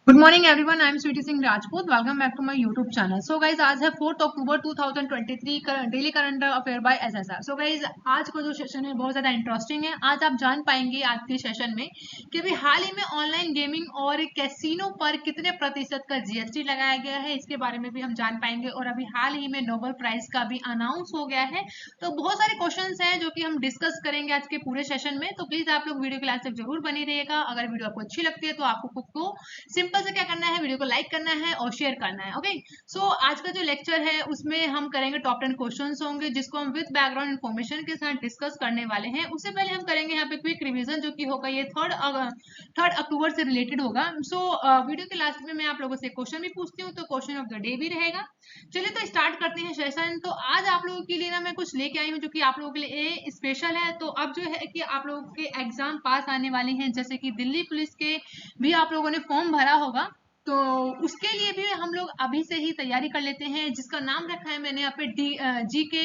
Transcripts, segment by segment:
Good morning everyone, I am Sweety Singh Rajput. Welcome back to my YouTube channel. So guys, आज है 4 October 2023 daily current affair by SSR. So guys, आज का जो session है बहुत ज्यादा इंटरेस्टिंग है। आज आप जान पाएंगे आज के सेशन में कि अभी हाल ही में ऑनलाइन गेमिंग और कैसीनो पर कितने प्रतिशत का जीएसटी लगाया गया है, इसके बारे में भी हम जान पाएंगे। और अभी हाल ही में नोबेल प्राइज का भी अनाउंस हो गया है। तो बहुत सारे क्वेश्चंस हैं जो कि हम डिस्कस करेंगे आज के पूरे सेशन में। तो प्लीज आप लोग वीडियो के लास्ट तक जरूर बनी रहिएगा। अगर वीडियो आपको अच्छी लगती है तो आपको खुद को सिंपल से क्या करना है, वीडियो को लाइक करना है और शेयर करना है। ओके, सो आज का जो लेक्चर है उसमें हम करेंगे टॉप 10 क्वेश्चंस होंगे जिसको हम विद बैकग्राउंड इन्फॉर्मेशन के साथ डिस्कस करने वाले हैं। उससे पहले हम करेंगे यहाँ पे क्विक रिवीजन जो कि होगा ये थर्ड अक्टूबर से रिलेटेड होगा। सो वीडियो के लास्ट में मैं आप लोगों से क्वेश्चन भी पूछती हूँ, तो क्वेश्चन ऑफ द डे भी रहेगा। चलिए तो स्टार्ट करते हैं सेशन। तो आज आप लोगों के लिए ना मैं कुछ लेके आई हूँ जो कि आप लोगों के लिए स्पेशल है। तो अब जो है कि आप लोगों के एग्जाम पास आने वाले हैं, जैसे कि दिल्ली पुलिस के भी आप लोगों ने फॉर्म भरा होगा, तो उसके लिए भी हम लोग अभी से ही तैयारी कर लेते हैं, जिसका नाम रखा है मैंने यहाँ पे जी के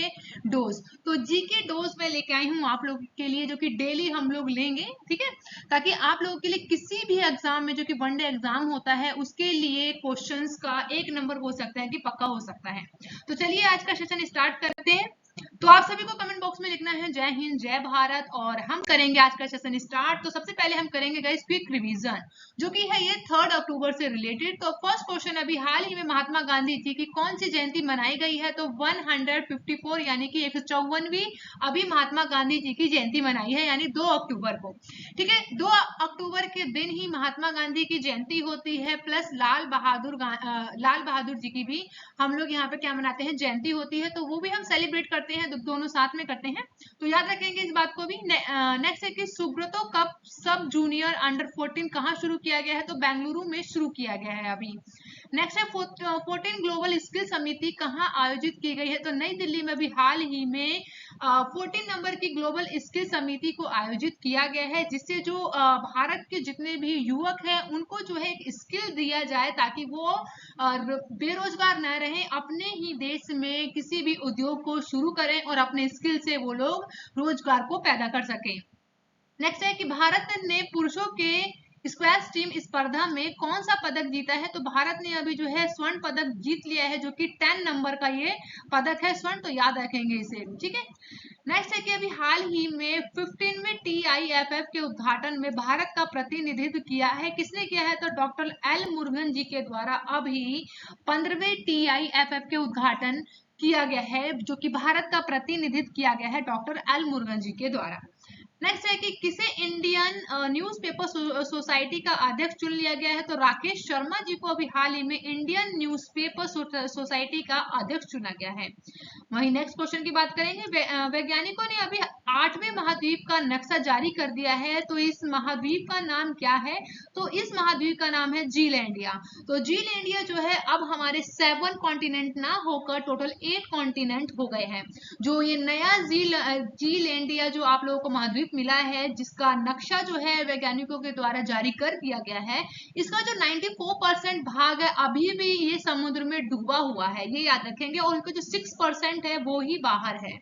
डोज। तो जी के डोज में लेके आई हूँ आप लोगों के लिए, जो कि डेली हम लोग लेंगे, ठीक है, ताकि आप लोगों के लिए किसी भी एग्जाम में जो कि वनडे एग्जाम होता है उसके लिए क्वेश्चंस का एक नंबर हो सकता है कि पक्का हो सकता है। तो चलिए आज का सेशन स्टार्ट करते हैं। तो आप सभी को कमेंट बॉक्स में लिखना है जय हिंद जय भारत, और हम करेंगे आज का सेशन स्टार्ट। तो सबसे पहले हम करेंगे गाइस क्विक रिवीजन जो कि है ये 3 अक्टूबर से रिलेटेड। तो फर्स्ट क्वेश्चन, अभी हाल ही में महात्मा गांधी जी की कौन सी जयंती मनाई गई है? तो 154 यानी कि 154वीं अभी महात्मा गांधी जी की जयंती मनाई है, यानी 2 अक्टूबर को। ठीक है, 2 अक्टूबर के दिन ही महात्मा गांधी की जयंती होती है, प्लस लाल बहादुर जी की भी हम लोग यहाँ पे क्या मनाते हैं, जयंती होती है। तो वो भी हम सेलिब्रेट करते हैं, दोनों साथ में करते हैं। तो याद रखेंगे इस बात को भी। नेक्स्ट है कि Subroto cup sub junior under 14 कहाँ शुरू किया गया है? तो बेंगलुरु में शुरू किया गया है अभी। नेक्स्ट है 14 ग्लोबल स्किल समिति कहाँ आयोजित की गई है? तो नई दिल्ली में भी हाल ही में 14 नंबर की ग्लोबल स्किल समिति को आयोजित किया गया है, जिससे जो भारत के जितने भी युवक हैं उनको जो है एक स्किल दिया जाए, ताकि वो बेरोजगार न रहें, अपने ही देश में किसी भी उद्योग को शुरू करें और अपने स्किल से वो लोग रोजगार को पैदा कर सकें। नेक्स्ट है कि भारत ने पुरुषों के स्क्वैश टीम स्पर्धा में कौन सा पदक जीता है? तो भारत ने अभी जो है स्वर्ण पदक जीत लिया है, जो कि 10 नंबर का ये पदक है स्वर्ण। तो याद रखेंगे इसे, ठीक है। नेक्स्ट है कि अभी हाल ही में 15वें TIFF के उद्घाटन में भारत का प्रतिनिधित्व किया है, किसने किया है? तो डॉक्टर एल मुरुगन जी के द्वारा अभी 15वें TIFF के उद्घाटन किया गया है, जो कि भारत का प्रतिनिधित्व किया गया है डॉक्टर एल मुरुगन जी के द्वारा। नेक्स्ट है कि किसे इंडियन न्यूज़पेपर सोसाइटी का अध्यक्ष चुन लिया गया है? तो राकेश शर्मा जी को अभी हाल ही में इंडियन न्यूज़पेपर सोसाइटी का अध्यक्ष चुना गया है। वहीं नेक्स्ट क्वेश्चन की बात करेंगे। वैज्ञानिकों ने अभी 8वें महाद्वीप का नक्शा जारी कर दिया है, तो इस महाद्वीप का नाम क्या है? तो इस महाद्वीप का नाम है जीलैंडिया। तो जीलैंडिया जो है अब हमारे 7 कॉन्टिनेंट ना होकर टोटल 8 कॉन्टिनेंट हो गए हैं। जो ये नया जीलैंडिया जो आप लोगों को महाद्वीप मिला है, जिसका नक्शा जो है वैज्ञानिकों के द्वारा जारी कर दिया गया है, इसका जो 94% भाग है अभी भी ये समुद्र में डूबा हुआ है, ये याद रखेंगे। और इनका जो 6% है वो ही बाहर है,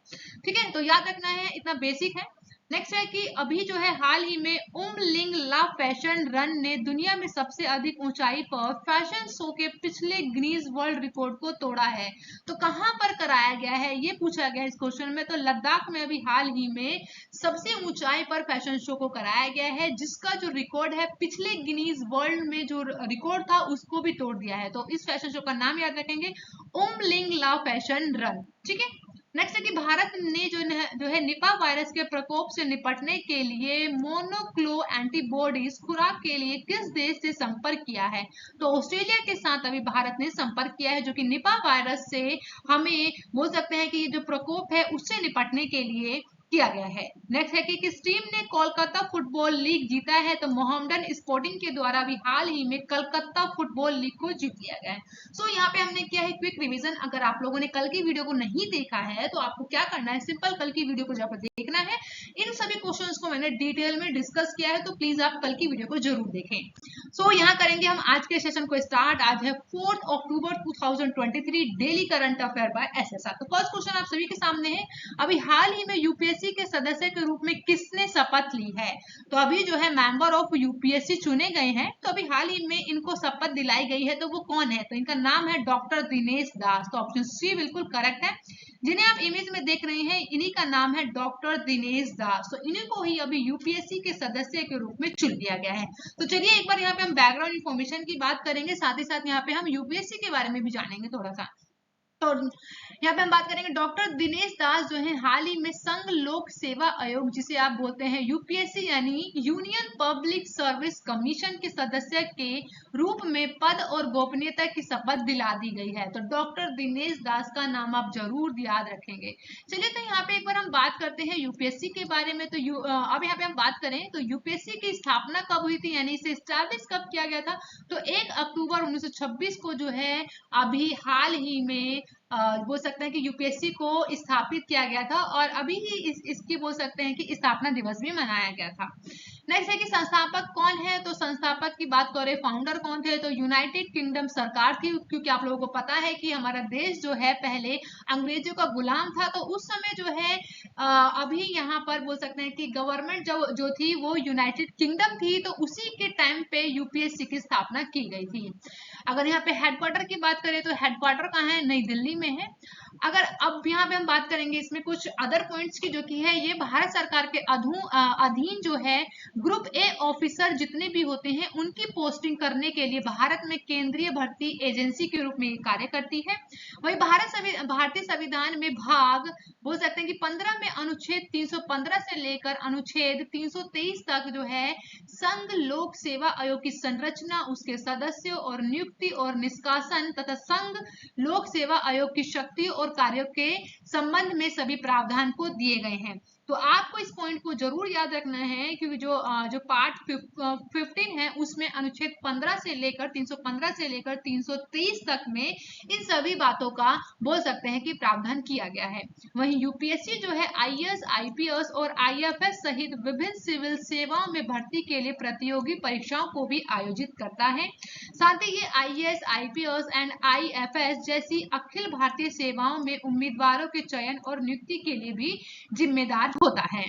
ठीक है। तो याद रखना है, इतना बेसिक है। नेक्स्ट है कि अभी जो है हाल ही में उमलिंग ला फैशन रन ने दुनिया में सबसे अधिक ऊंचाई पर फैशन शो के पिछले गिनीज वर्ल्ड रिकॉर्ड को तोड़ा है। तो कहां पर कराया गया है ये पूछा गया इस क्वेश्चन में। तो लद्दाख में अभी हाल ही में सबसे ऊंचाई पर फैशन शो को कराया गया है, जिसका जो रिकॉर्ड है पिछले गिनीज वर्ल्ड में जो रिकॉर्ड था उसको भी तोड़ दिया है। तो इस फैशन शो का नाम याद रखेंगे, उमलिंग ला फैशन रन, ठीक है। नेक्स्ट है कि भारत ने जो है निपा वायरस के प्रकोप से निपटने के लिए मोनोक्लो एंटीबॉडीज खुराक के लिए किस देश से संपर्क किया है? तो ऑस्ट्रेलिया के साथ अभी भारत ने संपर्क किया है, जो कि निपा वायरस से हमें बोल सकते हैं कि ये जो प्रकोप है उससे निपटने के लिए किया गया है। नेक्स्ट है कि किस टीम ने कोलकाता फुटबॉल लीग जीता है? तो मोहम्मडन स्पोर्टिंग के द्वारा भी हाल ही में कलकत्ता फुटबॉल लीग को जीत लिया गया है। सो यहाँ पे हमने किया है क्विक रिवीजन। अगर आप लोगों ने कल की वीडियो को नहीं देखा है तो आपको क्या करना है, सिंपल कल की वीडियो को जब देखना है, इन सभी क्वेश्चंस को मैंने डिटेल में डिस्कस किया है, तो प्लीज आप कल की वीडियो को जरूर देखें। सो यहाँ करेंगे हम आज के सेशन को स्टार्ट। आज है 4 October 2023, daily current affair by SSR. तो फर्स्ट क्वेश्चन आप सभी के सामने है, अभी हाल ही में यूपीएससी के सदस्य के रूप में किसने शपथ ली है? तो अभी जो है मेंबर ऑफ यूपीएससी चुने गए हैं, तो अभी हाल ही में इनको शपथ दिलाई गई है, तो वो कौन है? तो इनका नाम है डॉक्टर दिनेश दास। तो ऑप्शन सी बिल्कुल करेक्ट है। जिन्हें आप इमेज में देख रहे हैं, इन्हीं का नाम है डॉक्टर दिनेश दास। तो इन्हीं को ही अभी यूपीएससी के सदस्य के रूप में चुन लिया गया है। तो चलिए एक बार यहाँ पे हम बैकग्राउंड इन्फॉर्मेशन की बात करेंगे, साथ ही साथ यहाँ पे हम यूपीएससी के बारे में भी जानेंगे थोड़ा सा। तो यहाँ पे हम बात करेंगे डॉक्टर दिनेश दास जो है हाल ही में संघ लोक सेवा आयोग, जिसे आप बोलते हैं यूपीएससी यानी यूनियन पब्लिक सर्विस कमीशन के सदस्य के रूप में पद और गोपनीयता की शपथ दिला दी गई है। तो डॉक्टर दिनेश दास का नाम आप जरूर याद रखेंगे। चलिए तो यहाँ पे एक बार हम बात करते हैं यूपीएससी के बारे में। तो अब यहाँ पे हम बात करें तो यूपीएससी की स्थापना कब हुई थी, यानी इसे स्टैब्लिश कब किया गया था? तो 1 अक्टूबर 1926 को जो है अभी हाल ही में बोल सकते हैं कि यूपीएससी को स्थापित किया गया था, और अभी ही इसकी बोल सकते हैं कि स्थापना दिवस भी मनाया गया था। नेक्स्ट है कि संस्थापक कौन है? तो संस्थापक की बात करें, फाउंडर कौन थे? तो यूनाइटेड किंगडम सरकार थी, क्योंकि आप लोगों को पता है कि हमारा देश जो है पहले अंग्रेजों का गुलाम था। तो उस समय जो है अभी यहाँ पर बोल सकते हैं कि गवर्नमेंट जो थी वो यूनाइटेड किंगडम थी, तो उसी के टाइम पे यूपीएससी की स्थापना की गई थी। अगर यहाँ पे हेडक्वार्टर की बात करें तो हेडक्वार्टर कहाँ है? नई दिल्ली में है। अगर अब यहाँ पे हम बात करेंगे इसमें कुछ अदर पॉइंट्स की, जो की है ये भारत सरकार के अधीन जो है ग्रुप ए ऑफिसर जितने भी होते हैं उनकी पोस्टिंग करने के लिए भारत में केंद्रीय भर्ती एजेंसी के रूप में कार्य करती है। वही भारतीय संविधान में भाग बोल सकते हैं कि 15 में अनुच्छेद 315 से लेकर अनुच्छेद 323 तक जो है संघ लोक सेवा आयोग की संरचना, उसके सदस्यों और नियुक्ति और निष्कासन तथा संघ लोक सेवा आयोग की शक्ति और कार्यों के संबंध में सभी प्रावधान को दिए गए हैं। तो आपको इस पॉइंट को जरूर याद रखना है, क्योंकि जो पार्ट 15 है उसमें अनुच्छेद 15 से लेकर 315 से लेकर 323 तक में इन सभी बातों का बोल सकते हैं कि प्रावधान किया गया है। वहीं यूपीएससी जो है आईएएस, आईपीएस और आईएफएस सहित विभिन्न सिविल सेवाओं में भर्ती के लिए प्रतियोगी परीक्षाओं को भी आयोजित करता है। साथ ही ये आईएएस, आईपीएस एंड आईएफएस जैसी अखिल भारतीय सेवाओं में उम्मीदवारों के चयन और नियुक्ति के लिए भी जिम्मेदार होता है।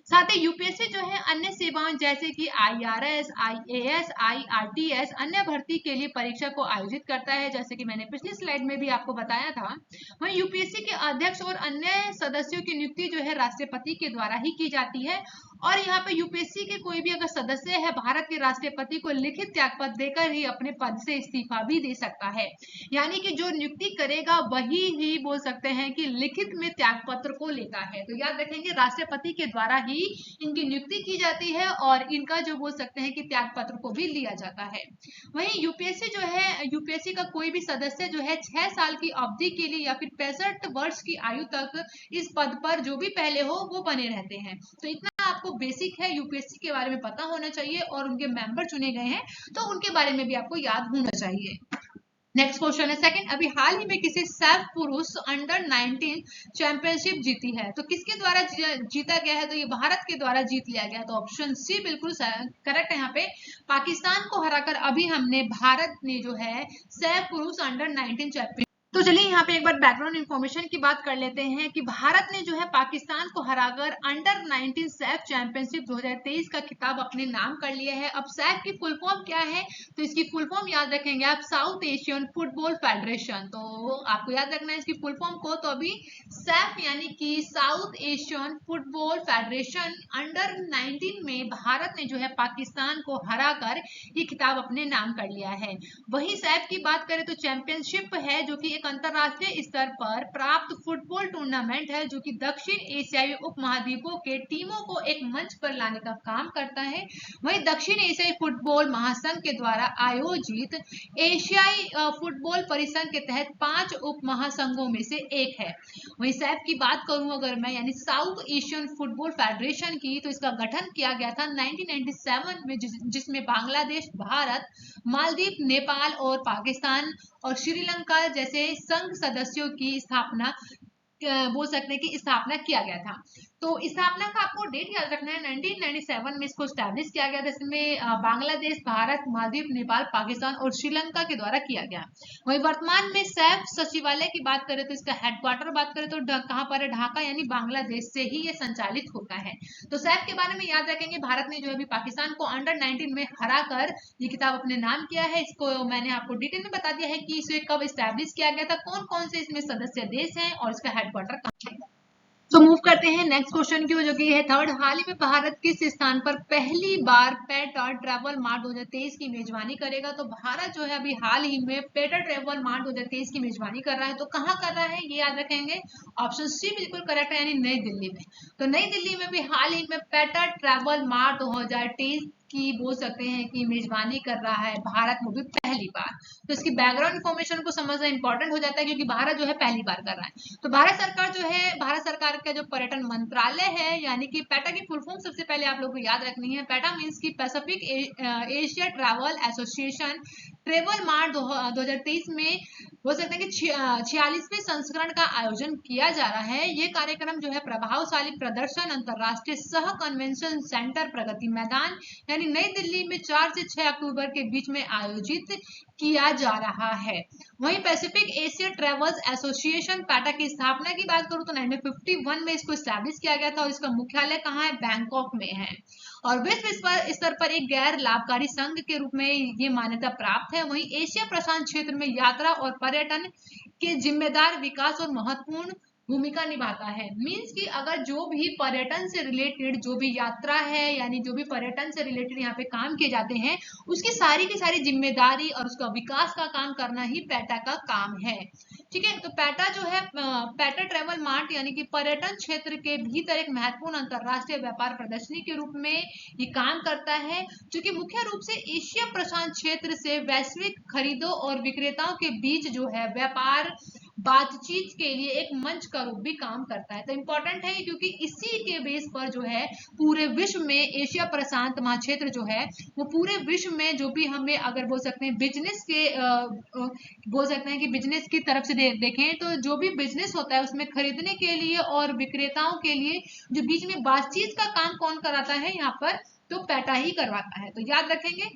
साथ ही यूपीएससी जो है अन्य सेवाओं जैसे कि आईआरएस, आईएएस, आईआरटीएस अन्य भर्ती के लिए परीक्षा को आयोजित करता है, जैसे कि मैंने पिछली स्लाइड में भी आपको बताया था। वहीं यूपीएससी के अध्यक्ष और अन्य सदस्यों की नियुक्ति जो है राष्ट्रपति के द्वारा ही की जाती है। और यहाँ पे यूपीएससी के कोई भी अगर सदस्य है भारत के राष्ट्रपति को लिखित त्यागपत्र देकर ही अपने पद से इस्तीफा भी दे सकता है। यानी कि जो नियुक्ति करेगा वही ही बोल सकते हैं कि लिखित में त्यागपत्र को लेता है। तो याद रखेंगे राष्ट्रपति के द्वारा ही इनकी नियुक्ति की जाती है और इनका जो बोल सकते हैं कि त्यागपत्र को भी लिया जाता है। वहीं यूपीएससी जो है, यूपीएससी का कोई भी सदस्य जो है 6 साल की अवधि के लिए या फिर 65 वर्ष की आयु तक इस पद पर जो भी पहले हो वो बने रहते हैं। तो इतना आपको बेसिक है यूपीएससी के बारे में पता होना चाहिए, और उनके मेंबर चुने गए हैं तो उनके बारे में भी आपको याद होना चाहिए। नेक्स्ट क्वेश्चन है सेकंड, अभी हाल ही में किसी सैफ पुरुष अंडर 19 चैंपियनशिप जीती है? तो किसके द्वारा जीता गया है? तो ये भारत के द्वारा जीत लिया गया। तो ऑप्शन सी बिल्कुल करेक्ट है। यहाँ पे पाकिस्तान को हराकर अभी हमने भारत ने जो है सैफ पुरुष अंडर 19 चैंपियन। तो चलिए यहाँ पे एक बार बैकग्राउंड इन्फॉर्मेशन की बात कर लेते हैं कि भारत ने जो है पाकिस्तान को हराकर अंडर 19 सैफ चैंपियनशिप 2023 का खिताब अपने नाम कर लिया है। अब सैफ की फुल फॉर्म क्या है? तो इसकी फुल फॉर्म याद रखेंगे आप, साउथ एशियन फुटबॉल फेडरेशन। तो आपको याद रखना है इसकी फुल फॉर्म को। तो अभी सैफ यानी कि south Asian football federation under 19 में भारत ने जो है पाकिस्तान को हराकर ये खिताब अपने नाम कर लिया है। वही सैफ की बात करें तो चैंपियनशिप है, जो कि एक अंतरराष्ट्रीय स्तर पर प्राप्त फुटबॉल टूर्नामेंट है, जो कि दक्षिण एशियाई उपमहाद्वीपों के टीमों को एक मंच पर लाने का काम करता है। वहीं दक्षिण एशियाई फुटबॉल महासंघ के द्वारा आयोजित एशियाई फुटबॉल परिसंघ के तहत 5 उप महासंघों में से एक है। वहीं सैफ की बात करूं अगर मैं, यानी साउथ एशियन फुटबॉल फेडरेशन की, तो इसका गठन किया गया था 1997 में, जिसमें बांग्लादेश, भारत, मालदीव, नेपाल और पाकिस्तान और श्रीलंका जैसे संघ सदस्यों की स्थापना बोल सकते हैं कि स्थापना किया गया था। तो स्थापना का आपको डेट याद रखना है, 1997 में इसको स्टैब्लिश किया गया था। इसमें बांग्लादेश, भारत, मालदीव, नेपाल, पाकिस्तान और श्रीलंका के द्वारा किया गया। वही वर्तमान में सैफ सचिवालय की बात करें तो इसका हेडक्वार्टर बात करें तो कहाँ पर है, ढाका यानी बांग्लादेश से ही ये संचालित होता है। तो सैफ के बारे में याद रखेंगे, भारत ने जो है अभी पाकिस्तान को अंडर 19 में हरा कर ये किताब अपने नाम किया है। इसको मैंने आपको डिटेल में बता दिया है कि इसे कब स्टैब्लिश किया गया था, कौन कौन से इसमें सदस्य देश हैं और इसका हेडक्वार्टर कहाँ है। तो मूव करते हैं नेक्स्ट क्वेश्चन की, जो कि है थर्ड। हाल ही में भारत किस स्थान पर पहली बार पेटा ट्रैवल मार्ट 2023 की मेजबानी करेगा? तो भारत जो है अभी हाल ही में पेटा ट्रैवल मार्ट 2023 की मेजबानी कर रहा है। तो कहाँ कर रहा है ये याद रखेंगे, ऑप्शन सी बिल्कुल करेक्ट है, यानी नई दिल्ली में। तो नई दिल्ली में भी हाल ही में पेटा ट्रैवल मार्ट 2023 की बोल सकते हैं कि मेजबानी कर रहा है भारत में भी पहली बार। तो इसकी बैकग्राउंड इन्फॉर्मेशन को समझना इंपॉर्टेंट हो जाता है, क्योंकि भारत जो है पहली बार कर रहा है। तो भारत सरकार जो है, भारत सरकार का जो पर्यटन मंत्रालय है, यानी कि पेटा की फुल फॉर्म सबसे पहले आप लोगों को याद रखनी है। पेटा मीन्स की Pacific Asia travel association travel mart 2023 में हो सकता है कि 46वें संस्करण का आयोजन किया जा रहा है। ये कार्यक्रम जो है प्रभावशाली प्रदर्शन अंतरराष्ट्रीय सह कन्वेंशन सेंटर प्रगति मैदान यानी नई दिल्ली में 4 से 6 अक्टूबर के बीच में आयोजित किया जा रहा है। वहीं Pacific Asia travels association PETA की स्थापना की बात करूं तो 1951 में इसको स्टैब्लिश किया गया था और इसका मुख्यालय कहाँ है, बैंकॉक में है। और विश्व स्तर पर एक गैर लाभकारी संघ के रूप में ये मान्यता प्राप्त है। वहीं एशिया प्रशांत क्षेत्र में यात्रा और पर्यटन के जिम्मेदार विकास और महत्वपूर्ण भूमिका निभाता है। मीन्स कि अगर जो भी पर्यटन से रिलेटेड जो भी यात्रा है, यानी जो भी पर्यटन से रिलेटेड यहाँ पे काम किए जाते हैं, उसकी सारी की सारी जिम्मेदारी और उसका विकास का काम करना ही पेटा का काम है। ठीक है, तो पेटा जो है पेटा ट्रेवल मार्ट यानी कि पर्यटन क्षेत्र के भीतर एक महत्वपूर्ण अंतरराष्ट्रीय व्यापार प्रदर्शनी के रूप में ये काम करता है, जो कि मुख्य रूप से एशिया प्रशांत क्षेत्र से वैश्विक खरीदों और विक्रेताओं के बीच जो है व्यापार बातचीत के लिए एक मंच का रूप भी काम करता है। तो इंपॉर्टेंट है क्योंकि इसी के बेस पर जो है पूरे विश्व में एशिया प्रशांत महाक्षेत्र जो है वो पूरे विश्व में जो भी हमें अगर बोल सकते हैं बिजनेस के बोल सकते हैं कि बिजनेस की तरफ से देखें तो जो भी बिजनेस होता है उसमें खरीदने के लिए और विक्रेताओं के लिए जो बीच में बातचीत का काम कौन कराता है यहाँ पर, तो पेटा ही करवाता है। तो याद रखेंगे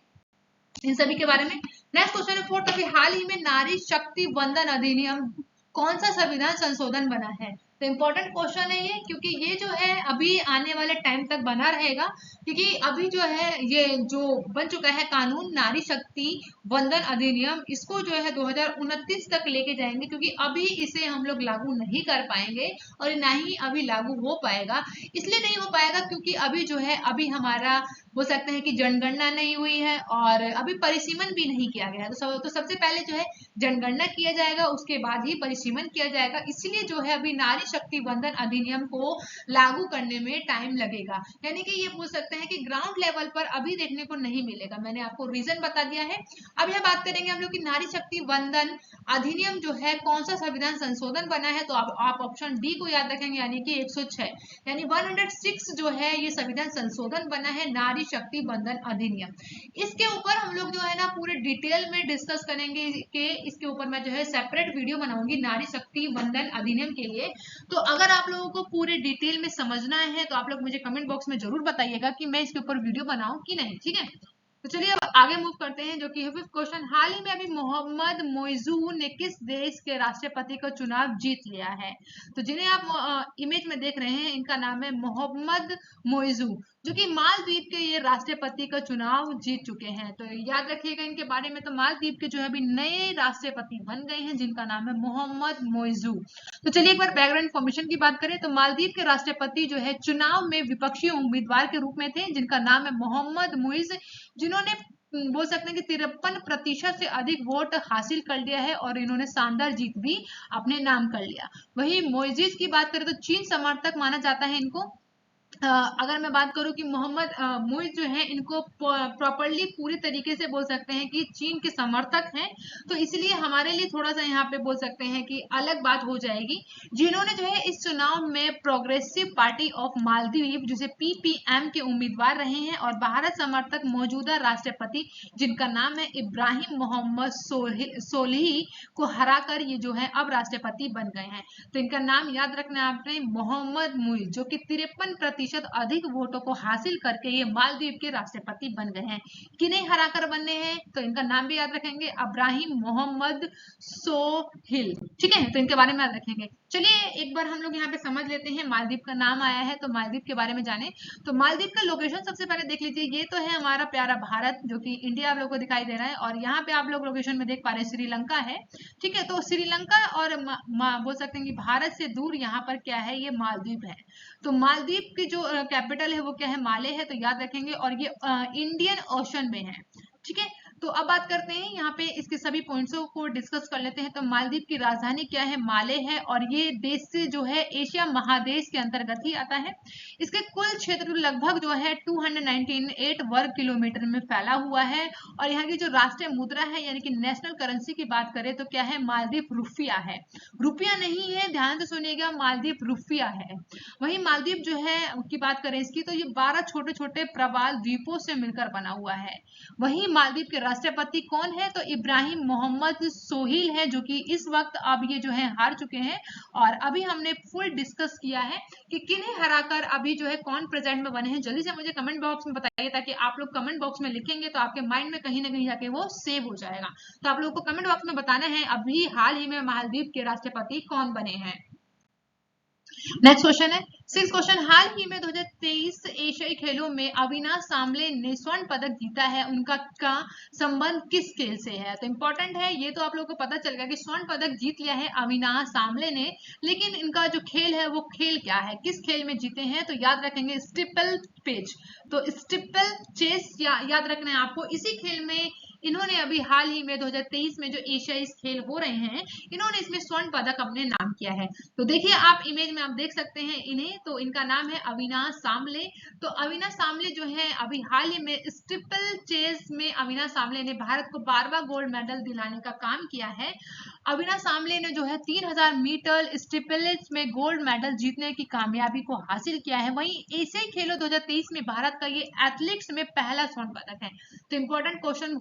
इन सभी के बारे में। नेक्स्ट क्वेश्चन है फोर्थ, अभी हाल ही में नारी शक्ति वंदन अधिनियम कौन सा संविधान संशोधन बना है? तो इम्पोर्टेंट क्वेश्चन है ये, क्योंकि ये जो है अभी आने वाले टाइम तक बना रहेगा, क्योंकि अभी जो है ये जो बन चुका है कानून नारी शक्ति वंदन अधिनियम, इसको जो है 2029 तक लेके जाएंगे, क्योंकि अभी इसे हम लोग लागू नहीं कर पाएंगे और ना ही अभी लागू हो पाएगा। इसलिए नहीं हो पाएगा क्योंकि अभी जो है अभी हमारा बोल सकते हैं कि जनगणना नहीं हुई है और अभी परिसीमन भी नहीं किया गया है। तो सबसे पहले जो है जनगणना किया जाएगा, उसके बाद ही परिसीमन किया जाएगा। इसलिए जो है अभी नारी शक्ति वंदन अधिनियम को लागू करने में टाइम लगेगा, यानी कि ये बोल सकते हैं कि ग्राउंड लेवल पर अभी देखने को नहीं मिलेगा। मैंने आपको रीजन बता दिया है। अब यह बात करेंगे हम लोग कि नारी शक्ति वंदन अधिनियम जो है कौन सा संविधान संशोधन बना है, तो आप ऑप्शन डी को याद रखेंगे, यानी कि 106 यानी 106 जो है ये संविधान संशोधन बना है नारी शक्ति वंदन अधिनियम। इसके ऊपर हम लोग जो है ना पूरे डिटेल में डिस्कस करेंगे कि इसके ऊपर मैं जो है सेपरेट वीडियो बनाऊंगी नारी शक्ति वंदन अधिनियम के लिए। तो अगर आप लोगों को पूरे डिटेल में समझना है तो आप लोग मुझे कमेंट बॉक्स में जरूर बताइएगा कि मैं इसके ऊपर वीडियो बनाऊं कि नहीं। ठीक है, तो चलिए अब आगे मूव करते हैं, जो कि है फिफ्थ क्वेश्चन। हाल ही में अभी मोहम्मद मोइजू ने किस देश के राष्ट्रपति का चुनाव जीत लिया है? तो जिन्हें आप इमेज में देख रहे हैं इनका नाम है मोहम्मद मोइजू, जो कि मालदीव के ये राष्ट्रपति का चुनाव जीत चुके हैं। तो याद रखिएगा इनके बारे में। तो मालदीव के जो है अभी नए राष्ट्रपति बन गए हैं जिनका नाम है मोहम्मद मोइजू। तो चलिए एक बार बैकग्राउंड इन्फॉर्मेशन की बात करें तो मालदीव के राष्ट्रपति जो है चुनाव में विपक्षी उम्मीदवार के रूप में थे जिनका नाम है मोहम्मद मोइज, जिन्होंने बोल सकते हैं कि 53% से अधिक वोट हासिल कर लिया है और इन्होंने शानदार जीत भी अपने नाम कर लिया। वही मोइजिज की बात करें तो चीन समर्थक माना जाता है इनको। अगर मैं बात करूं कि मोहम्मद मुइज जो है इनको प्रॉपरली पूरी तरीके से बोल सकते हैं कि चीन के समर्थक हैं, तो इसलिए हमारे लिए थोड़ा सा यहाँ पे बोल सकते हैं कि अलग बात हो जाएगी। जिन्होंने जो है इस चुनाव में प्रोग्रेसिव पार्टी ऑफ मालदीव जिसे पीपीएम के उम्मीदवार रहे हैं और भारत समर्थक मौजूदा राष्ट्रपति जिनका नाम है इब्राहिम मोहम्मद सोलिही को हराकर ये जो है अब राष्ट्रपति बन गए हैं। तो इनका नाम याद रखना है आपने, मोहम्मद मुइज, जो कि 53% अधिक वोटों को हासिल करके ये मालदीव के राष्ट्रपति बन गए हैं। किन्हें हराकर बने हैं तो इनका नाम भी याद रखेंगे, इब्राहिम मोहम्मद सोहिल। ठीक है, तो इनके बारे में याद रखेंगे। चलिए एक बार हम लोग यहाँ पे समझ लेते हैं, मालदीव का नाम आया है तो मालदीव के बारे में जाने। तो मालदीव का लोकेशन सबसे पहले देख लीजिए, ये तो है हमारा प्यारा भारत जो कि इंडिया आप लोग को दिखाई दे रहा है, और यहाँ पे आप लोग लोकेशन में देख पा रहे हैं श्रीलंका है। ठीक है, तो श्रीलंका और बोल सकते हैं कि भारत से दूर यहाँ पर क्या है, ये मालदीव है। तो मालदीव की जो कैपिटल है वो क्या है, माले है, तो याद रखेंगे, और ये इंडियन ओशन में है। ठीक है, तो अब बात करते हैं यहाँ पे इसके सभी पॉइंट्सों को डिस्कस कर लेते हैं। तो मालदीव की राजधानी क्या है, माले है, और ये देश से जो है एशिया महादेश के अंतर्गत ही आता है। इसके कुल क्षेत्र लगभग जो है 298 वर्ग किलोमीटर में फैला हुआ है, और यहाँ की जो राष्ट्रीय मुद्रा है यानी कि नेशनल करेंसी की बात करें तो क्या है, मालदीव रुपया है। रुपया नहीं है, ध्यान से सुनिएगा, मालदीव रुपया है। वहीं मालदीव जो है की बात करें इसकी, तो ये 12 छोटे छोटे प्रवाल द्वीपों से मिलकर बना हुआ है। वहीं मालदीव के राष्ट्रपति कौन है, तो इब्राहिम मोहम्मद सोहिल है, जो कि इस वक्त अब ये जो है हार चुके हैं। और अभी हमने फुल डिस्कस किया है कि किन्हें हराकर अभी जो है कौन प्रेजेंट में बने हैं। जल्दी से मुझे कमेंट बॉक्स में बताइए, ताकि आप लोग कमेंट बॉक्स में लिखेंगे तो आपके माइंड में कहीं ना कहीं जाके वो सेव हो जाएगा। तो आप लोगों को कमेंट बॉक्स में बताना है अभी हाल ही में मालदीव के राष्ट्रपति कौन बने हैं। नेक्स्ट क्वेश्चन है, सिक्स क्वेश्चन, हाल ही में 2023 एशियाई खेलों में अविनाश सांबले ने स्वर्ण पदक जीता है, उनका का संबंध किस खेल से है। तो इंपॉर्टेंट है, ये तो आप लोगों को पता चल गया कि स्वर्ण पदक जीत लिया है अविनाश सांबले ने, लेकिन इनका जो खेल है वो खेल क्या है, किस खेल में जीते हैं, तो याद रखेंगे स्टीपल पेज। तो स्टीपल चेस याद रखना है आपको। इसी खेल में इन्होंने अभी हाल ही में 2023 में जो एशियाई खेल हो रहे हैं, इन्होंने इसमें स्वर्ण पदक अपने नाम किया है। तो देखिए आप इमेज में आप देख सकते हैं इन्हें, तो इनका नाम है अविनाश सांबले। तो अविनाश सांबले जो है अभी हाल ही में स्टीपल चेस में अविनाश सांबले ने भारत को 12वां गोल्ड मेडल दिलाने का काम किया है। अविनाश सांबले ने जो है 3000 मीटर स्टीपलेज में गोल्ड मेडल जीतने की कामयाबी को हासिल किया है। वहीं एशियाई खेलों 2023 में भारत का ये एथलेटिक्स में पहला स्वर्ण पदक है। तो इंपॉर्टेंट क्वेश्चन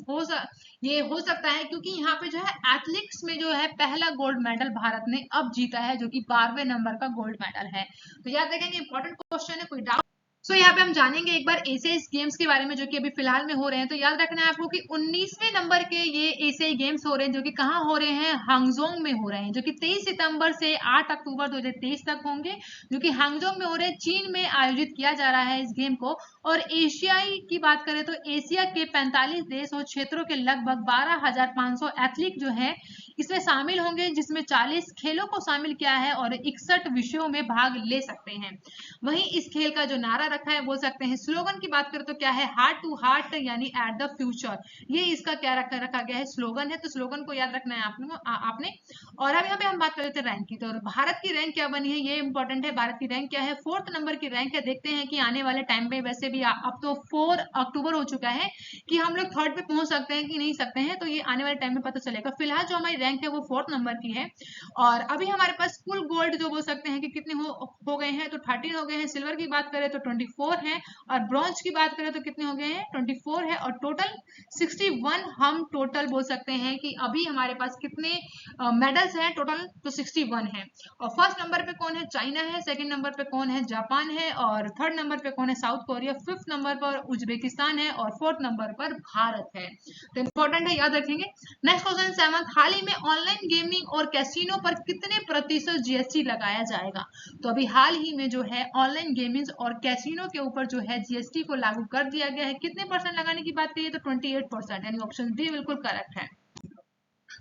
ये हो सकता है, क्योंकि यहाँ पे जो है एथलेटिक्स में जो है पहला गोल्ड मेडल भारत ने अब जीता है, जो कि 12वें नंबर का गोल्ड मेडल है। तो याद रखेंगे, इंपॉर्टेंट क्वेश्चन है, कोई डाउट। सो यहाँ पे हम जानेंगे एक बार एशियाई गेम्स के बारे में, जो कि अभी फिलहाल में हो रहे हैं। तो याद रखना है आपको कि 19वें नंबर के ये एशियाई गेम्स हो रहे हैं, जो कि कहाँ हो रहे हैं, हांगजोंग में हो रहे हैं, जो कि 23 सितंबर से 8 अक्टूबर 2023 तक होंगे, जो कि हांगजोंग में हो रहे हैं, चीन में आयोजित किया जा रहा है इस गेम को। और एशियाई की बात करें तो एशिया के 45 देश और क्षेत्रों के लगभग 12,500 एथलीट जो है इसमें शामिल होंगे, जिसमें 40 खेलों को शामिल किया है और 61 विषयों में भाग ले सकते हैं। वहीं इस खेल का जो नारा रखा है, बोल सकते हैं स्लोगन की बात करें तो क्या है, हार्ट टू हार्ट यानी एट द फ्यूचर, ये इसका क्या रखा गया है, स्लोगन है। तो स्लोगन को याद रखना है आपने। और अब यहाँ पे हम बात कर लेते हैं रैंक की। तो भारत की रैंक क्या बनी है, ये इंपॉर्टेंट है। भारत की रैंक क्या है, 4th नंबर की रैंक है। देखते हैं कि आने वाले टाइम पे, वैसे भी अब तो 4 अक्टूबर हो चुका है, कि हम लोग 3rd पे पहुंच सकते हैं कि नहीं सकते हैं, तो ये आने वाले टाइम में पता चलेगा। फिलहाल जो हमारी रैंक है वो 4th नंबर की है। और अभी हमारे पास कुल गोल्ड जो बोल सकते हैं कि कितने हो गए हैं, तो 13 हो गए हैं। सिल्वर की बात करें तो 24 है, और ब्रॉन्ज की बात करें तो कितने हो गए हैं, 24 है, और टोटल 61 हम टोटल बोल सकते हैं कि अभी हमारे पास कितने मेडल्स हैं टोटल, तो 61 है। और फर्स्ट नंबर पे कौन है, चाइना है। सेकंड नंबर पे कौन है, जापान है। और थर्ड नंबर पे कौन है, साउथ कोरिया। फिफ्थ नंबर पर उज्बेकिस्तान है, और फोर्थ नंबर पर भारत है। तो इंपॉर्टेंट है, याद रखेंगे। नेक्स्ट क्वेश्चन 7, हाल ही में ऑनलाइन गेमिंग और कैसीनो पर कितने प्रतिशत जीएसटी लगाया जाएगा। तो अभी हाल ही में जो है ऑनलाइन गेमिंग और कैसीनो के ऊपर जो है जीएसटी को लागू कर दिया गया है। कितने परसेंट लगाने की बात करिए तो 28%, यानी ऑप्शन डी बिल्कुल करेक्ट है।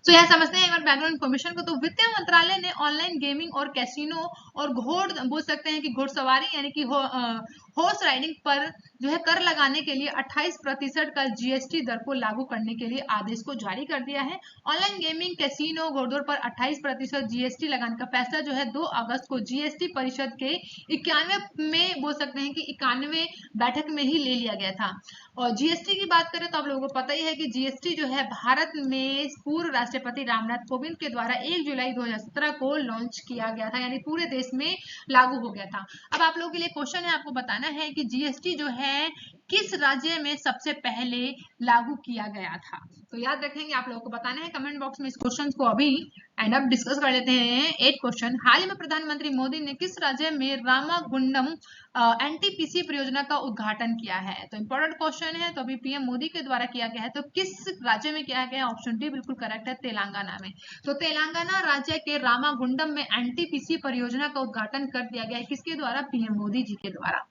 तो यह समझते हैं एक बार बैकग्राउंड इन्फॉर्मेशन को। तो वित्त मंत्रालय ने ऑनलाइन गेमिंग और कैसीनो और घोड़ बोल सकते हैं कि घोड़सवारी यानी कि हॉर्स राइडिंग पर जो है कर लगाने के लिए 28% का जीएसटी दर को लागू करने के लिए आदेश को जारी कर दिया है। ऑनलाइन गेमिंग, कैसीनो, घोड़दौड़ पर 28% जीएसटी लगाने का फैसला जो है 2 अगस्त को जीएसटी परिषद के 91 में बोल सकते हैं कि 91 बैठक में ही ले लिया गया था। और जीएसटी की बात करें तो आप लोगों को पता ही है कि जीएसटी जो है भारत में पूर्व राष्ट्रपति रामनाथ कोविंद के द्वारा 1 जुलाई 2017 को लॉन्च किया गया था, यानी पूरे देश में लागू हो गया था। अब आप लोगों के लिए क्वेश्चन है, आपको बताना है कि जीएसटी जो है किस राज्य में सबसे पहले लागू किया गया था। तो याद रखेंगे, आप लोगों को बताना है कमेंट बॉक्स में इस क्वेश्चन को। अभी एंड अब डिस्कस कर लेते हैं 8 क्वेश्चन। हाल ही में प्रधानमंत्री मोदी ने किस राज्य में रामागुंडम एनटीपीसी परियोजना का उद्घाटन किया है। तो इंपॉर्टेंट क्वेश्चन है, तो अभी पीएम मोदी के द्वारा किया गया है, तो किस राज्य में किया गया। ऑप्शन डी बिल्कुल करेक्ट है, तेलंगाना में। तो तेलंगाना राज्य के रामागुंडम में एनटीपीसी परियोजना का उद्घाटन कर दिया गया है, किसके द्वारा, पीएम मोदी जी के द्वारा।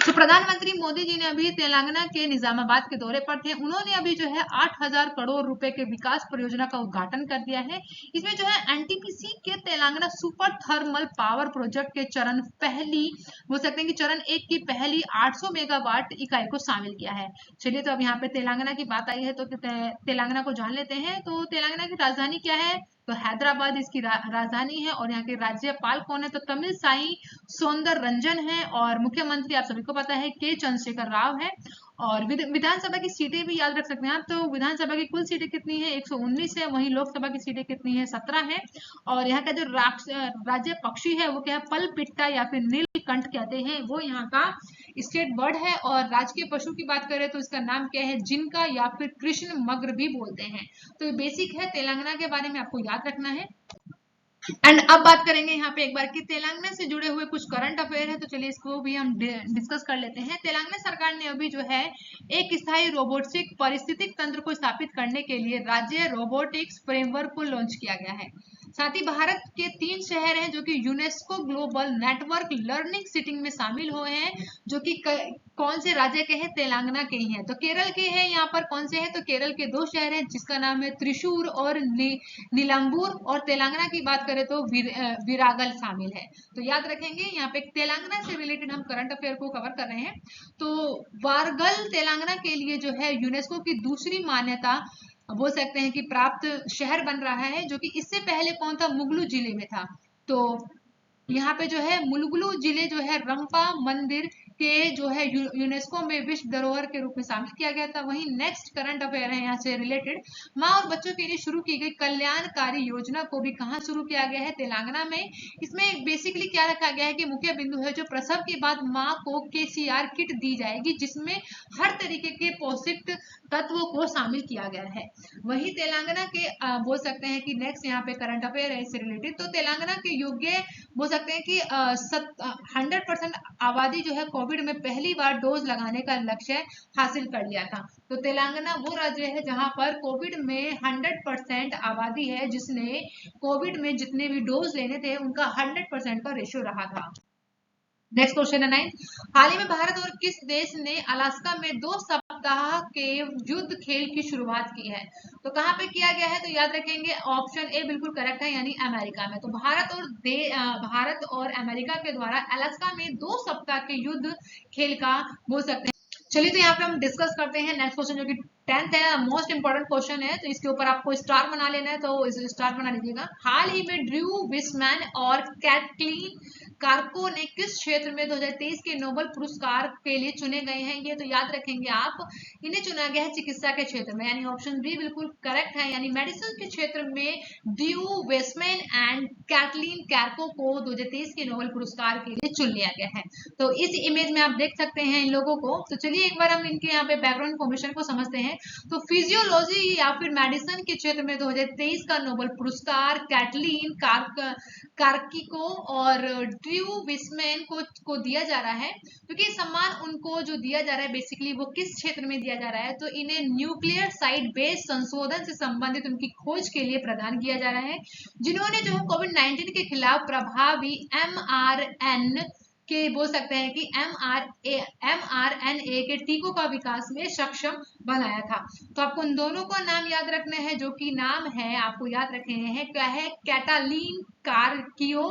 तो प्रधानमंत्री मोदी जी ने अभी तेलंगाना के निजामाबाद के दौरे पर थे। उन्होंने अभी जो है 8000 करोड़ रुपए के विकास परियोजना का उद्घाटन कर दिया है। इसमें जो है एनटीपीसी के Telangana super thermal power project के चरण पहली बोल सकते हैं कि चरण 1 की पहली 800 मेगावाट इकाई को शामिल किया है। चलिए, तो अब यहाँ पे तेलंगाना की बात आई है, तो तेलंगाना को जान लेते हैं। तो तेलंगाना की राजधानी क्या है, तो हैदराबाद इसकी राजधानी है। और यहाँ के राज्यपाल कौन है, तो तमिल साई सौंदर रंजन है। और मुख्यमंत्री आप सभी को पता है के चंद्रशेखर राव है। और विधानसभा की सीटें भी याद रख सकते हैं आप। तो विधानसभा की कुल सीटें कितनी है, 119 है। वहीं लोकसभा की सीटें कितनी है, 17 है। और यहाँ का जो राज्य पक्षी है वो क्या है, पलपिट्टा या फिर नीलकंठ कहते हैं, वो यहाँ का स्टेट बर्ड है। और राजकीय पशु की बात करें तो इसका नाम क्या है, जिनका या फिर कृष्ण मग्र भी बोलते हैं। तो ये बेसिक है, तेलंगाना के बारे में आपको याद रखना है। एंड अब बात करेंगे यहाँ पे एक बार कि तेलंगाना से जुड़े हुए कुछ करंट अफेयर है, तो चलिए इसको भी हम डिस्कस कर लेते हैं। तेलंगाना सरकार ने अभी जो है एक स्थायी रोबोटिक पारिस्थितिक तंत्र को स्थापित करने के लिए राज्य रोबोटिक्स फ्रेमवर्क को लॉन्च किया गया है। साथ ही भारत के 3 शहर हैं जो कि UNESCO global network learning sitting में शामिल हुए हैं, जो कि कौन से राज्य के हैं, तेलंगाना के ही हैं। तो केरल के हैं यहाँ पर, कौन से हैं, तो केरल के 2 शहर हैं जिसका नाम है त्रिशूर और नीलांबूर। और तेलंगाना की बात करें तो विरागल शामिल है। तो याद रखेंगे, यहाँ पे तेलंगाना से रिलेटेड हम करंट अफेयर को कवर कर रहे हैं। तो वारगल तेलंगाना के लिए जो है यूनेस्को की दूसरी मान्यता बोल सकते हैं कि प्राप्त शहर बन रहा है, जो कि इससे पहले कौन था, मुगलू जिले में था। तो यहाँ पे जो है मुलुगुलू जिले जो है रंपा मंदिर के जो है यूनेस्को में विश्व धरोहर के रूप में शामिल किया गया था। वहीं नेक्स्ट करंट अफेयर है यहाँ से रिलेटेड, माँ और बच्चों के लिए शुरू की गई कल्याणकारी योजना को भी कहाँ शुरू किया गया है, तेलंगाना में। इसमें बेसिकली क्या रखा गया है कि मुख्य बिंदु है जो प्रसव के बाद माँ को केसीआर किट दी जाएगी, जिसमें हर तरीके के पौष्टिक तत्वों को शामिल किया गया है। वही तेलंगाना के बोल सकते हैं कि नेक्स्ट यहाँ पे करंट अफेयर है इससे रिलेटेड। तो तेलंगाना के योग्य बोल सकते हैं कि 100% आबादी जो है कोविड में पहली बार डोज लगाने का लक्ष्य हासिल कर लिया था। तो तेलंगाना वो राज्य है जहां पर कोविड में 100% आबादी है जिसने कोविड में जितने भी डोज लेने थे उनका 100% का रेशियो रहा था। नेक्स्ट क्वेश्चन है 9। हाल ही में भारत और किस देश ने अलास्का में 2 सप्ताह के युद्ध खेल की शुरुआत की है। तो कहां पे किया गया है, तो याद रखेंगे ऑप्शन ए बिल्कुल करेक्ट है, यानी अमेरिका में। तो भारत और अमेरिका के द्वारा अलास्का में 2 सप्ताह के युद्ध खेल का बोल सकते हैं। चलिए, तो यहाँ पे हम डिस्कस करते हैं नेक्स्ट क्वेश्चन, जो कि 10th है, मोस्ट इंपोर्टेंट क्वेश्चन है। तो इसके ऊपर आपको स्टार बना लेना है, तो इसे स्टार बना लीजिएगा। हाल ही में ड्रू विस्मैन और कैटलीन कार्को ने किस क्षेत्र में 2023 के नोबेल पुरस्कार के लिए चुने गए हैं, ये तो याद रखेंगे आप। इन्हें चुना गया है चिकित्सा के क्षेत्र में, यानी ऑप्शन बी बिल्कुल करेक्ट है, यानी मेडिसिन के क्षेत्र में ड्रू विस्मैन एंड कैटलीन कार्को को 2023 के नोबेल पुरस्कार के लिए चुन लिया गया है। तो इस इमेज में आप देख सकते हैं इन लोगों को। तो चलिए एक बार हम इनके यहाँ पे बैकग्राउंड इन्फॉर्मेशन को समझते हैं। तो फिजियोलॉजी या फिर मेडिसिन के क्षेत्र में 2023 का नोबेल पुरस्कार कैटलीन कार्किको और ड्रू विस्मैन को दिया जा रहा है, क्योंकि सम्मान उनको जो दिया जा रहा है बेसिकली वो किस क्षेत्र में दिया जा रहा है, तो इन्हें न्यूक्लियर साइड बेस्ड संशोधन से संबंधित उनकी खोज के लिए प्रदान किया जा रहा है, जिन्होंने जो है कोविड-19 के खिलाफ प्रभावी mRNA के बोल सकते हैं कि mRNA के टीकों का विकास में सक्षम बनाया था। तो आपको उन दोनों का नाम याद रखना है, जो कि नाम है आपको याद रखने हैं, क्या है, कैटालीन कार्कियो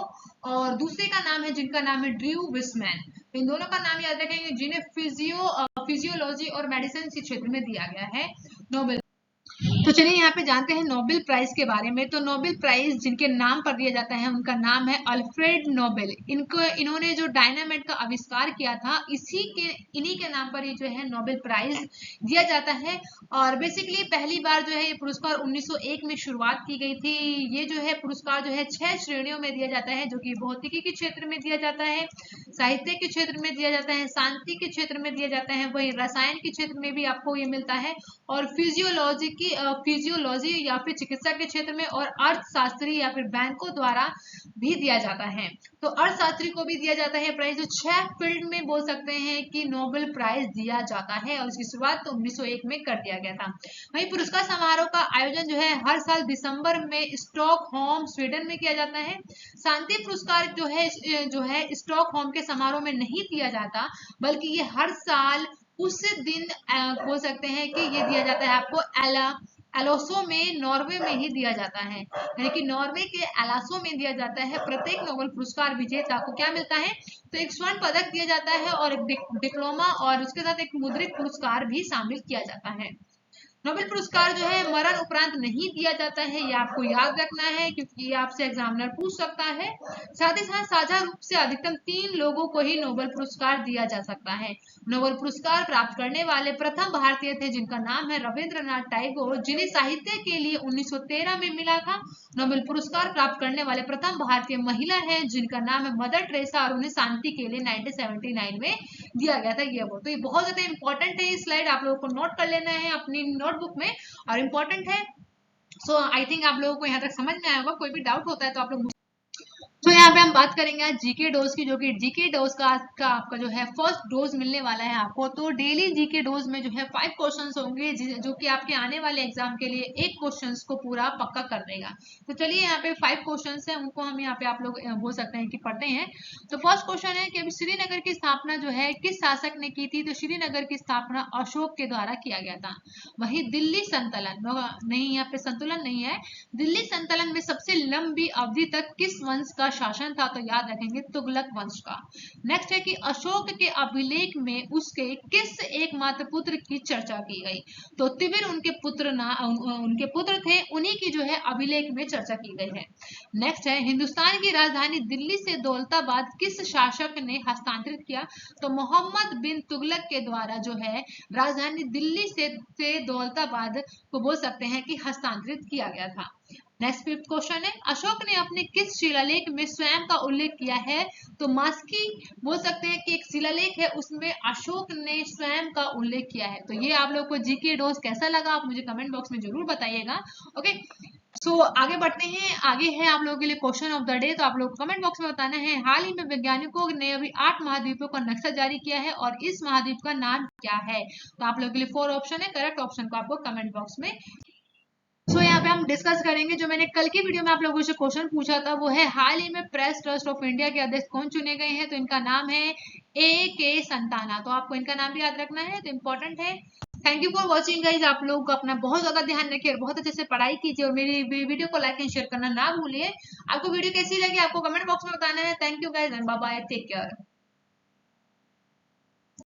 और दूसरे का नाम है जिनका नाम है ड्रू विस्मैन। इन दोनों का नाम याद रखेंगे जिन्हें फिजियोलॉजी और मेडिसिन के क्षेत्र में दिया गया है नोबेल। तो चलिए यहाँ पे जानते हैं नोबेल प्राइज के बारे में। तो नोबेल प्राइज जिनके नाम पर दिया जाता है उनका नाम है अल्फ्रेड नोबेल। इन्होंने जो डायनामाइट का आविष्कार किया था इन्हीं के नाम पर ही जो है नोबेल प्राइज दिया जाता है। और बेसिकली पहली बार जो है ये पुरस्कार 1901 में शुरुआत की गई थी। ये जो है पुरस्कार जो है 6 श्रेणियों में दिया जाता है, जो कि भौतिकी के क्षेत्र में दिया जाता है, साहित्य के क्षेत्र में दिया जाता है, शांति के क्षेत्र में दिया जाता है, वही रसायन के क्षेत्र में भी आपको ये मिलता है, और फिजियोलॉजी या फिर चिकित्सा के क्षेत्र में, और अर्थशास्त्री या फिर बैंकों द्वारा भी दिया जाता है। तो अर्थशास्त्री को भी दिया जाता है प्राइज। तो 6 फील्ड में बोल सकते हैं कि नोबेल प्राइज दिया जाता है, और इसकी शुरुआत तो 1901 में कर दिया गया था। वही पुरस्कार समारोह का आयोजन जो है हर साल दिसंबर में स्टॉकहोम स्वीडन में किया जाता है। शांति पुरस्कार जो है स्टॉकहोम के समारोह में नहीं दिया जाता, बल्कि ये हर साल उस दिन बोल सकते हैं कि ये दिया जाता है आपको एलोसो में, नॉर्वे में ही दिया जाता है, यानी कि नॉर्वे के एलासो में दिया जाता है। प्रत्येक नोबेल पुरस्कार विजेता को क्या मिलता है, तो एक स्वर्ण पदक दिया जाता है और एक डिप्लोमा, और उसके साथ एक मुद्रित पुरस्कार भी शामिल किया जाता है। नोबेल पुरस्कार जो है मरण उपरांत नहीं दिया जाता है, ये आपको याद रखना है, क्योंकि ये आपसे एग्जामिनर पूछ सकता है। साथ ही साथ साझा रूप से अधिकतम 3 लोगों को ही नोबेल पुरस्कार दिया जा सकता है। नोबेल पुरस्कार प्राप्त करने वाले प्रथम भारतीय थे जिनका नाम है रविंद्रनाथ टैगोर, जिन्हें साहित्य के लिए 1913 में मिला था। नोबेल पुरस्कार प्राप्त करने वाले प्रथम भारतीय महिला है जिनका नाम है मदर टेरेसा, और उन्हें शांति के लिए 1979 में दिया गया था। ये वो तो ये बहुत ज्यादा इंपॉर्टेंट है, ये स्लाइड आप लोगों को नोट कर लेना है अपनी नोटबुक में, और इम्पोर्टेंट है। सो आई थिंक आप लोगों को यहाँ तक समझ में आया होगा। कोई भी डाउट होता है तो आप लोग। तो यहाँ पे हम बात करेंगे आज जीके डोज की, जो कि जीके डोज का आपका जो है फर्स्ट डोज मिलने वाला है आपको। तो डेली जीके डोज में जो है 5 क्वेश्चंस होंगे, जो कि आपके आने वाले एग्जाम के लिए एक क्वेश्चंस को पूरा पक्का कर देगा। तो चलिए यहाँ पे 5 क्वेश्चंस हैं, उनको हम यहाँ पे आप लोग बोल सकते हैं कि पढ़ते हैं। तो फर्स्ट क्वेश्चन है कि अभी श्रीनगर की स्थापना जो है किस शासक ने की थी, तो श्रीनगर की स्थापना अशोक के द्वारा किया गया था। वही दिल्ली संतुलन नहीं, यहाँ पे संतुलन नहीं है, दिल्ली संतुलन में सबसे लंबी अवधि तक किस वंश का शासन था, तो याद रखेंगे तुगलक वंश का। नेक्स्ट है कि अशोक के अभिलेख में उसके किस एकमात्र पुत्र की चर्चा की गई, तो तिबिर उनके पुत्र थे, उन्हीं की जो है अभिलेख में चर्चा की गई है। नेक्स्ट है हिंदुस्तान की राजधानी दिल्ली से दौलताबाद किस शासक ने हस्तांतरित किया, तो मोहम्मद बिन तुगलक के द्वारा जो है राजधानी दिल्ली से दौलताबाद को बोल सकते हैं कि हस्तांतरित किया गया था। नेक्स्ट 5th क्वेश्चन है अशोक ने अपने किस शिलालेख में स्वयं का उल्लेख किया है, तो मास्की बोल सकते हैं कि एक शिलालेख है, उसमें अशोक ने स्वयं का उल्लेख किया है। तो ये आप लोग को जीके डोज कैसा लगा आप मुझे कमेंट बॉक्स में जरूर बताइएगा। ओके, सो आगे बढ़ते हैं। आगे है आप लोगों के लिए क्वेश्चन ऑफ द डे, तो आप लोग कमेंट बॉक्स में बताना है। हाल ही में वैज्ञानिकों ने अभी 8 महाद्वीपों का नक्शा जारी किया है, और इस महाद्वीप का नाम क्या है, तो आप लोगों के लिए 4 ऑप्शन है, करेक्ट ऑप्शन को आपको कमेंट बॉक्स में। सो यहाँ पे हम डिस्कस करेंगे जो मैंने कल की वीडियो में आप लोगों से क्वेश्चन पूछा था, वो है हाल ही में प्रेस ट्रस्ट ऑफ इंडिया के अध्यक्ष कौन चुने गए हैं, तो इनका नाम है A.K. संताना। तो आपको इनका नाम भी याद रखना है, तो इम्पोर्टेंट है। Thank you for watching guys. आप लोग अपना बहुत ज्यादा ध्यान रखिए और बहुत अच्छे से पढ़ाई कीजिए, और मेरी वीडियो को लाइक एंड शेयर करना ना भूलिए। आपको वीडियो कैसी लगी आपको कमेंट बॉक्स में बताना है। Thank you guys and bye bye, take care.